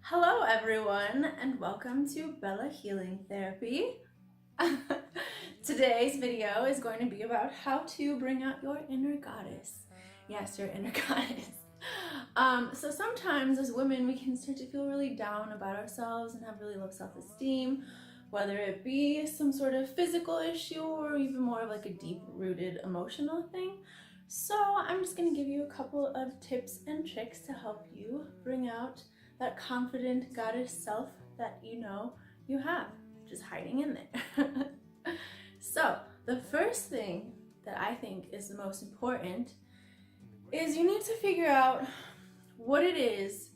Hello everyone and welcome to Bella Healing Therapy. Today's video is going to be about how to bring out your inner goddess. Yes, your inner goddess. So sometimes as women we can start to feel really down about ourselves and have really low self-esteem, whether it be some sort of physical issue or even more of like a deep-rooted emotional thing. So I'm just going to give you a couple of tips and tricks to help you bring out that confident goddess self that you know you have, just hiding in there. So the first thing that I think is the most important is you need to figure out what it is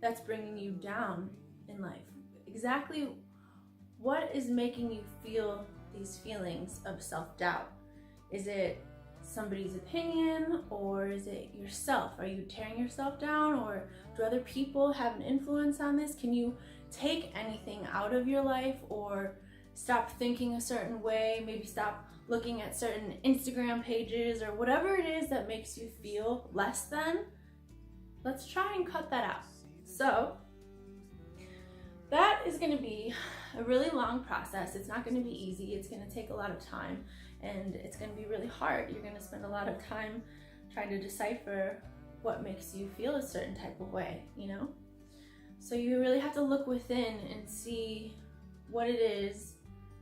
that's bringing you down in life. Exactly what is making you feel these feelings of self-doubt. Is it somebody's opinion, or is it yourself? Are you tearing yourself down, or do other people have an influence on this? Can you take anything out of your life, or stop thinking a certain way, maybe stop looking at certain Instagram pages, or whatever it is that makes you feel less than? Let's try and cut that out. So that is going to be a really long process. It's not going to be easy. It's going to take a lot of time, and it's going to be really hard. You're going to spend a lot of time trying to decipher what makes you feel a certain type of way, you know? So you really have to look within and see what it is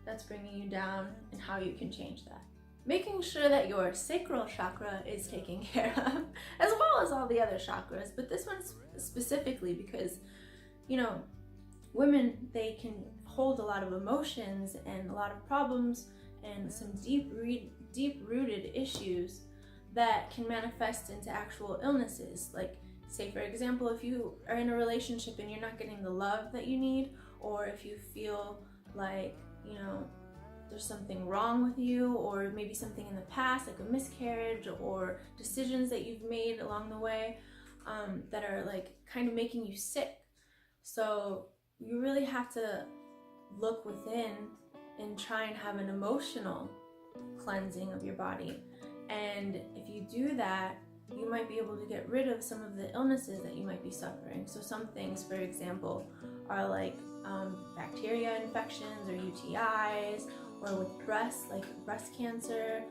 that's bringing you down and how you can change that. Making sure that your sacral chakra is taken care of, as well as all the other chakras, but this one specifically because, you know, women, they can hold a lot of emotions and a lot of problems and some deep-rooted issues that can manifest into actual illnesses. Like, say for example, if you are in a relationship and you're not getting the love that you need, or if you feel like, you know, there's something wrong with you, or maybe something in the past, like a miscarriage, or decisions that you've made along the way that are like kind of making you sick. So you really have to look within and try and have an emotional cleansing of your body. And if you do that, you might be able to get rid of some of the illnesses that you might be suffering. So some things, for example, are like bacteria infections or UTIs, or with breast, like breast cancer.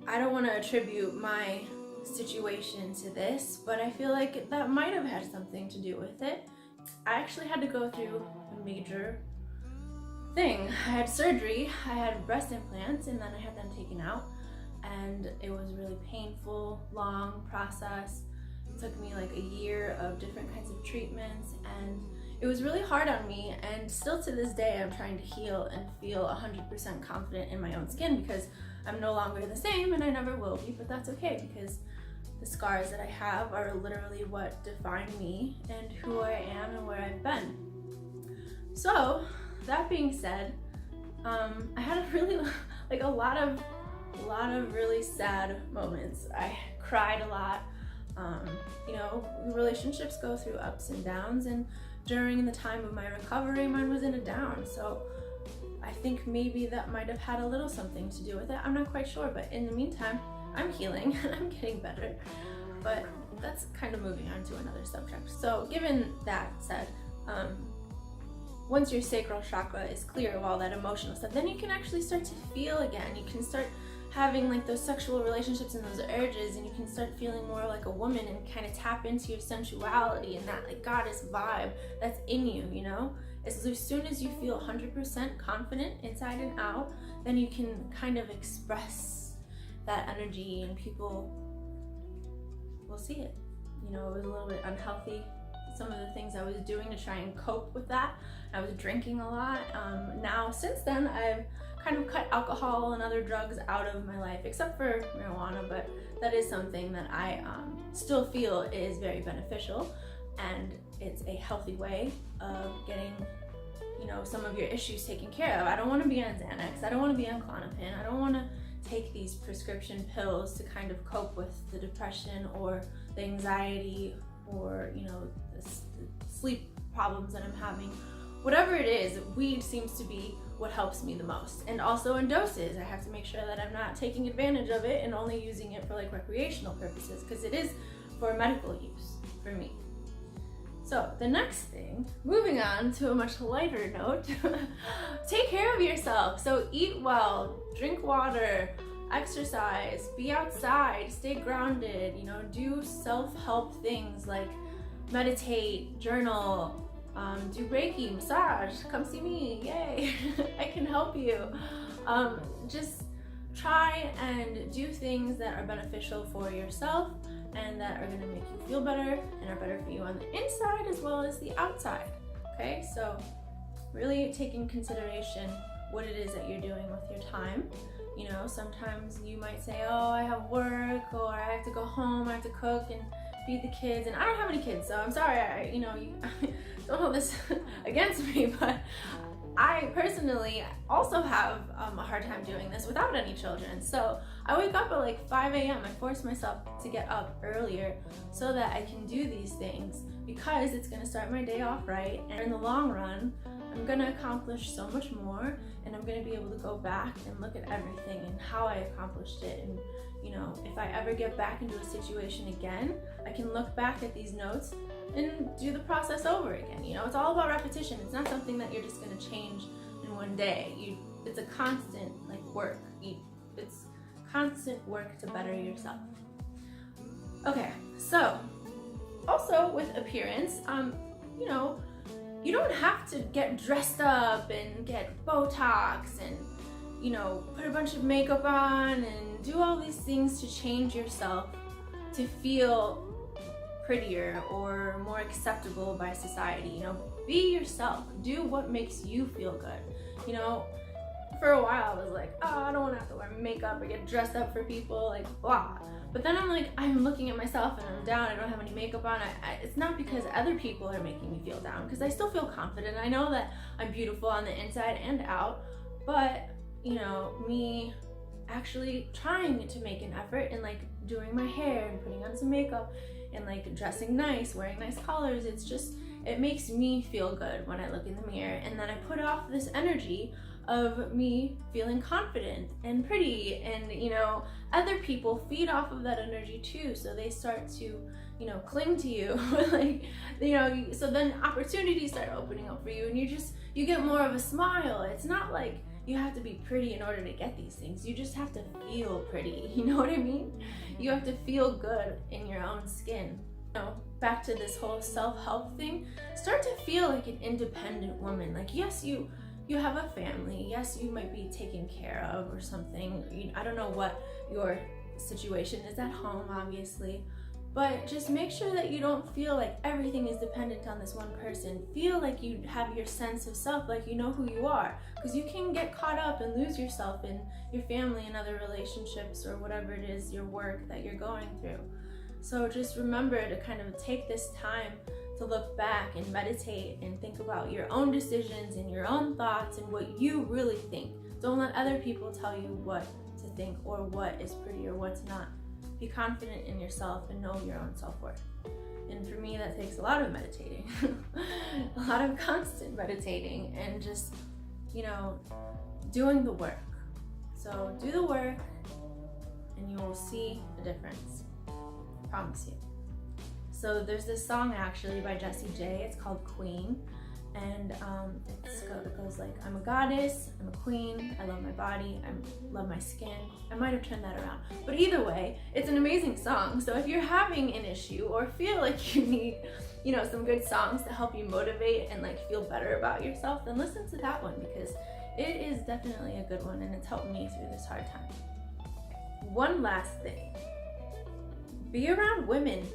I don't want to attribute my situation to this, but I feel like that might have had something to do with it. I actually had to go through a major thing. I had surgery, I had breast implants, and then I had them taken out, and it was a really painful, long process. It took me like a year of different kinds of treatments, and it was really hard on me, and still to this day I'm trying to heal and feel 100% confident in my own skin, because I'm no longer the same and I never will be, but that's okay, because the scars that I have are literally what define me and who I am and where I've been. So that being said, I had a really, like a lot of really sad moments. I cried a lot. You know, relationships go through ups and downs, and during the time of my recovery, mine was in a down. So I think maybe that might have had a little something to do with it. I'm not quite sure, but in the meantime, I'm healing and I'm getting better. But that's kind of moving on to another subject. So given that said, once your sacral chakra is clear of all that emotional stuff, then you can actually start to feel again. You can start having like those sexual relationships and those urges, and you can start feeling more like a woman and kind of tap into your sensuality and that like goddess vibe that's in you, you know? As soon as you feel 100% confident inside and out, then you can kind of express that energy and people will see it. You know, it was a little bit unhealthy, some of the things I was doing to try and cope with that. I was drinking a lot. Now, since then, I've kind of cut alcohol and other drugs out of my life, except for marijuana, but that is something that I still feel is very beneficial, and it's a healthy way of getting, you know, some of your issues taken care of. I don't want to be on Xanax, I don't want to be on Klonopin, I don't want to take these prescription pills to kind of cope with the depression or the anxiety or, you know, the sleep problems that I'm having. Whatever it is, weed seems to be what helps me the most. And also in doses, I have to make sure that I'm not taking advantage of it and only using it for like recreational purposes, because it is for medical use for me. So the next thing, moving on to a much lighter note, take care of yourself. So eat well, drink water, exercise, be outside, stay grounded, you know, do self-help things like meditate, journal, do Reiki, massage, come see me, yay, I can help you. Just try and do things that are beneficial for yourself and that are gonna make you feel better and are better for you on the inside as well as the outside, okay? So really take in consideration what it is that you're doing with your time. You know, sometimes you might say, oh, I have work, or I have to go home, I have to cook and feed the kids, and I don't have any kids, so I'm sorry, you don't hold this against me, but I personally also have a hard time doing this without any children. So I wake up at like 5 a.m. I force myself to get up earlier so that I can do these things because it's gonna start my day off right, and in the long run, I'm gonna accomplish so much more, and I'm gonna be able to go back and look at everything and how I accomplished it. And you know, if I ever get back into a situation again, I can look back at these notes and do the process over again. You know, it's all about repetition. It's not something that you're just gonna change in one day. It's a constant like work. It's constant work to better yourself. Okay, so also with appearance, you know, you don't have to get dressed up and get Botox and, you know, put a bunch of makeup on and do all these things to change yourself to feel prettier or more acceptable by society. You know, be yourself. Do what makes you feel good. You know, for a while I was like, oh, I don't want to have to wear makeup or get dressed up for people, like blah. But then I'm like, I'm looking at myself and I'm down, I don't have any makeup on. It's not because other people are making me feel down, because I still feel confident. I know that I'm beautiful on the inside and out, but you know, me actually trying to make an effort and like doing my hair and putting on some makeup and like dressing nice, wearing nice colors, it makes me feel good when I look in the mirror, and then I put off this energy of me feeling confident and pretty, and you know, other people feed off of that energy too, so they start to, you know, cling to you like, you know, so then opportunities start opening up for you, and you get more of a smile. It's not like you have to be pretty in order to get these things. You just have to feel pretty, you know what I mean? You have to feel good in your own skin. You know, back to this whole self-help thing, start to feel like an independent woman. Like, yes, you have a family, yes, you might be taken care of or something. I don't know what your situation is at home, obviously, but just make sure that you don't feel like everything is dependent on this one person. Feel like you have your sense of self, like you know who you are, because you can get caught up and lose yourself in your family and other relationships or whatever it is, your work that you're going through. So just remember to kind of take this time to look back and meditate and think about your own decisions and your own thoughts and what you really think. Don't let other people tell you what to think or what is pretty or what's not. Be confident in yourself and know your own self-worth. And for me, that takes a lot of meditating, a lot of constant meditating, and just, you know, doing the work. So do the work and you will see the difference. I promise you. So there's this song actually by Jessie J. It's called Queen. And it goes like, I'm a goddess, I'm a queen, I love my body, I love my skin. I might have turned that around. But either way, it's an amazing song. So if you're having an issue or feel like you need, you know, some good songs to help you motivate and like feel better about yourself, then listen to that one, because it is definitely a good one and it's helped me through this hard time. One last thing, be around women,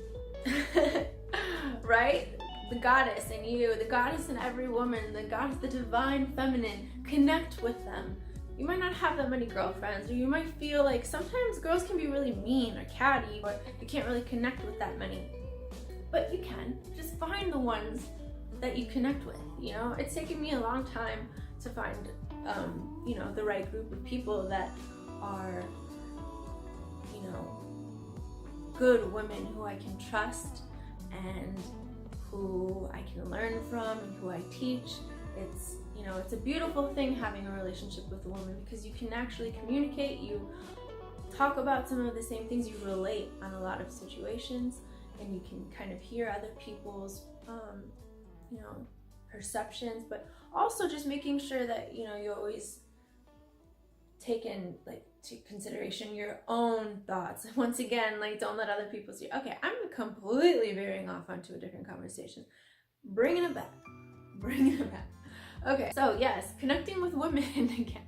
right? The goddess in you, the goddess in every woman, the goddess, the divine feminine, connect with them. You might not have that many girlfriends, or you might feel like sometimes girls can be really mean or catty, or you can't really connect with that many. But you can. Just find the ones that you connect with, you know? It's taken me a long time to find, you know, the right group of people that are, you know, good women who I can trust and who I can learn from and who I teach. It's, you know, it's a beautiful thing having a relationship with a woman, because you can actually communicate, you talk about some of the same things, you relate on a lot of situations, and you can kind of hear other people's you know, perceptions, but also just making sure that, you know, you always take in like to consideration your own thoughts. Once again, like, don't let other people see. Okay, I'm completely veering off onto a different conversation. Bringing it back. Okay, so yes, connecting with women again.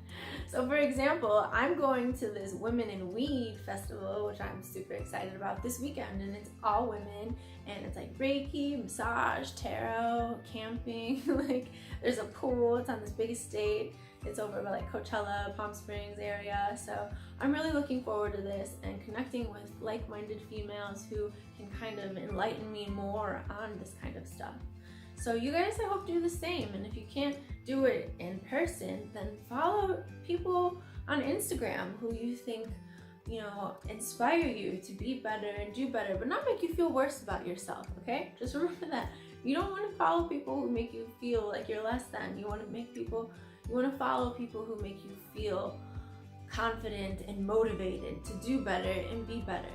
So for example, I'm going to this Women in Weed festival, which I'm super excited about this weekend, and it's all women, and it's like Reiki, massage, tarot, camping, like there's a pool, it's on this big estate, it's over by like Coachella, Palm Springs area. So I'm really looking forward to this and connecting with like-minded females who can kind of enlighten me more on this kind of stuff. So you guys, I hope, do the same. And if you can't do it in person, then follow people on Instagram who you think, you know, inspire you to be better and do better, but not make you feel worse about yourself, okay? Just remember that. You don't want to follow people who make you feel like you're less than. You want to follow people who make you feel confident and motivated to do better and be better,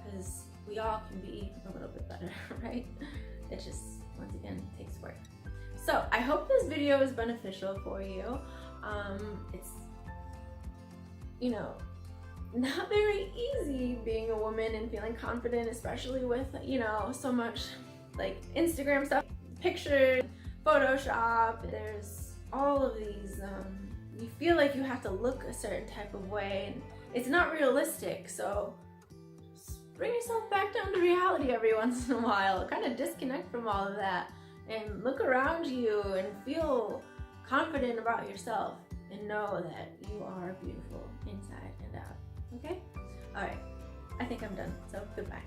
because we all can be a little bit better, right? It just, once again, takes work. So I hope this video is beneficial for you. It's, you know, not very easy being a woman and feeling confident, especially with, you know, so much like Instagram stuff, pictures, Photoshop. There's all of these, you feel like you have to look a certain type of way, and it's not realistic. So bring yourself back down to reality every once in a while. Kind of disconnect from all of that and look around you and feel confident about yourself and know that you are beautiful inside and out. Okay? All right. I think I'm done. So goodbye.